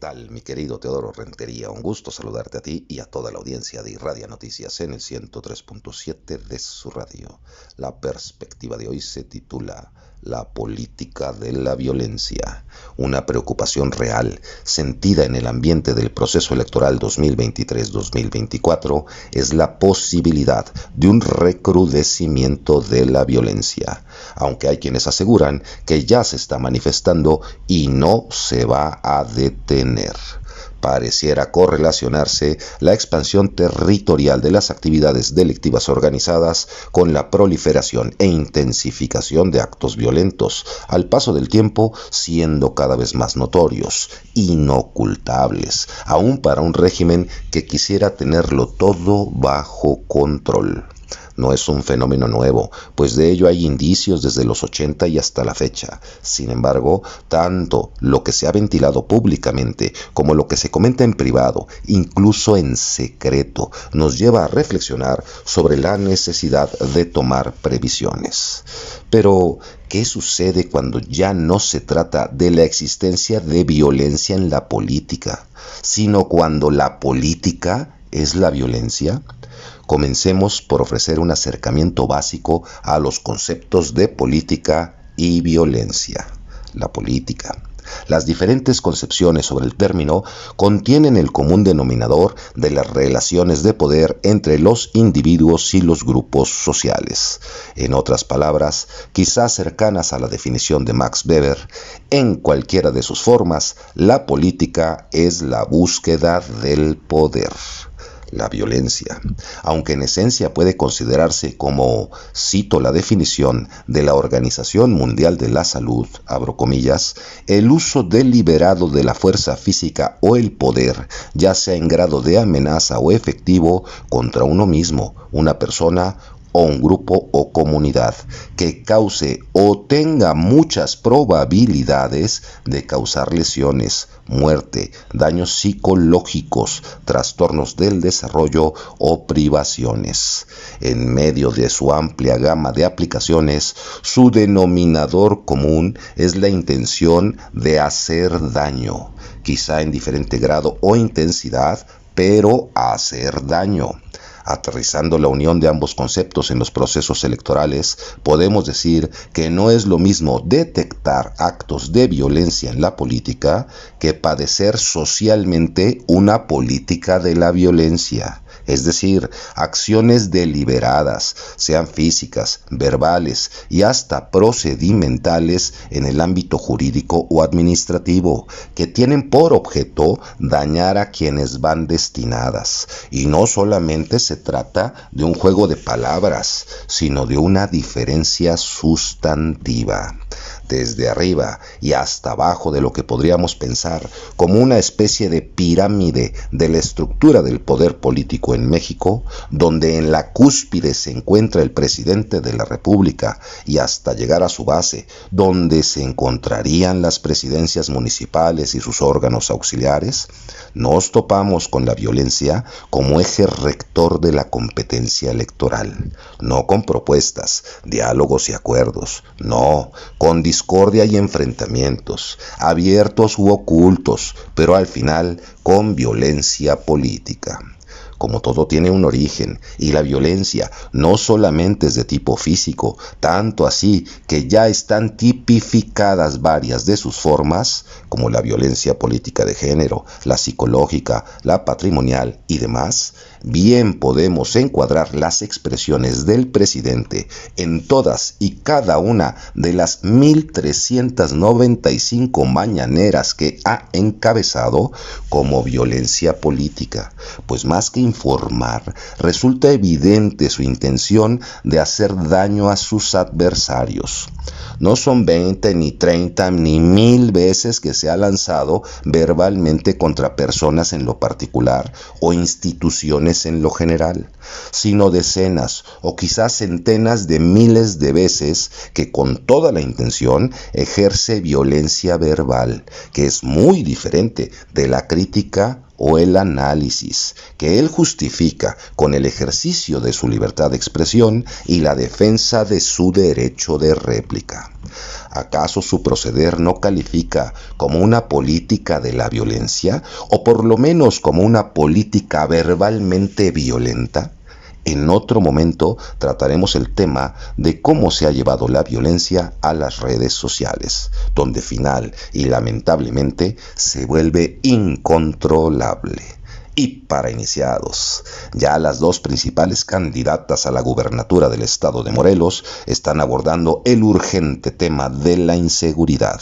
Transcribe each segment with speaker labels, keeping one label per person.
Speaker 1: tal, mi querido Teodoro Rentería? Un gusto saludarte a ti y a toda la audiencia de Irradia Noticias en el 103.7 de su radio. La perspectiva de hoy se titula La política de la violencia, una preocupación real sentida en el ambiente del proceso electoral 2023-2024 es la posibilidad de un recrudecimiento de la violencia, aunque hay quienes aseguran que ya se está manifestando y no se va a detener. Pareciera correlacionarse la expansión territorial de las actividades delictivas organizadas con la proliferación e intensificación de actos violentos, al paso del tiempo siendo cada vez más notorios, inocultables, aún para un régimen que quisiera tenerlo todo bajo control. No es un fenómeno nuevo, pues de ello hay indicios desde los 80 y hasta la fecha. Sin embargo, tanto lo que se ha ventilado públicamente como lo que se comenta en privado, incluso en secreto, nos lleva a reflexionar sobre la necesidad de tomar previsiones. Pero, ¿qué sucede cuando ya no se trata de la existencia de violencia en la política, sino cuando la política es la violencia? Comencemos por ofrecer un acercamiento básico a los conceptos de política y violencia. La política. Las diferentes concepciones sobre el término contienen el común denominador de las relaciones de poder entre los individuos y los grupos sociales. En otras palabras, quizás cercanas a la definición de Max Weber, en cualquiera de sus formas, la política es la búsqueda del poder. La violencia, aunque en esencia puede considerarse como, cito la definición de la Organización Mundial de la Salud, abro comillas, el uso deliberado de la fuerza física o el poder, ya sea en grado de amenaza o efectivo, contra uno mismo, una persona o un grupo o comunidad, que cause o tenga muchas probabilidades de causar lesiones, muerte, daños psicológicos, trastornos del desarrollo o privaciones. En medio de su amplia gama de aplicaciones, su denominador común es la intención de hacer daño, quizá en diferente grado o intensidad, pero hacer daño. Aterrizando la unión de ambos conceptos en los procesos electorales, podemos decir que no es lo mismo detectar actos de violencia en la política que padecer socialmente una política de la violencia. Es decir, acciones deliberadas, sean físicas, verbales y hasta procedimentales en el ámbito jurídico o administrativo, que tienen por objeto dañar a quienes van destinadas. Y no solamente se trata de un juego de palabras, sino de una diferencia sustantiva. Desde arriba y hasta abajo de lo que podríamos pensar como una especie de pirámide de la estructura del poder político en México, donde en la cúspide se encuentra el presidente de la República y hasta llegar a su base, donde se encontrarían las presidencias municipales y sus órganos auxiliares, nos topamos con la violencia como eje rector de la competencia electoral, no con propuestas, diálogos y acuerdos, no, con discordia y enfrentamientos, abiertos u ocultos, pero al final con violencia política. Como todo tiene un origen, y la violencia no solamente es de tipo físico, tanto así que ya están tipificadas varias de sus formas, como la violencia política de género, la psicológica, la patrimonial y demás, bien podemos encuadrar las expresiones del presidente en todas y cada una de las 1,395 mañaneras que ha encabezado como violencia política, pues más que informar, resulta evidente su intención de hacer daño a sus adversarios. No son 20, ni 30, ni 1,000 veces que se ha lanzado verbalmente contra personas en lo particular o instituciones en lo general, sino decenas o quizás centenas de miles de veces que con toda la intención ejerce violencia verbal, que es muy diferente de la crítica o el análisis que él justifica con el ejercicio de su libertad de expresión y la defensa de su derecho de réplica. ¿Acaso su proceder no califica como una política de la violencia, o por lo menos como una política verbalmente violenta? En otro momento trataremos el tema de cómo se ha llevado la violencia a las redes sociales, donde final y lamentablemente se vuelve incontrolable. Y para iniciados, ya las dos principales candidatas a la gubernatura del estado de Morelos están abordando el urgente tema de la inseguridad.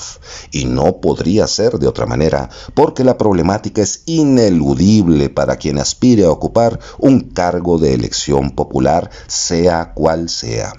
Speaker 1: Y no podría ser de otra manera, porque la problemática es ineludible para quien aspire a ocupar un cargo de elección popular, sea cual sea.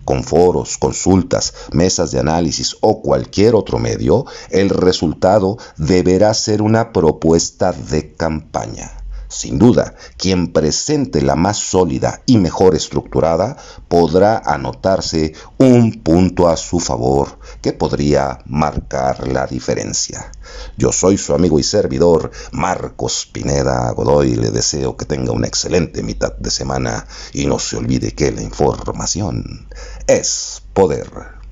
Speaker 1: Con foros, consultas, mesas de análisis o cualquier otro medio, el resultado deberá ser una propuesta de campaña. Sin duda, quien presente la más sólida y mejor estructurada podrá anotarse un punto a su favor que podría marcar la diferencia. Yo soy su amigo y servidor, Marcos Pineda Godoy. Le deseo que tenga una excelente mitad de semana y no se olvide que la información es poder.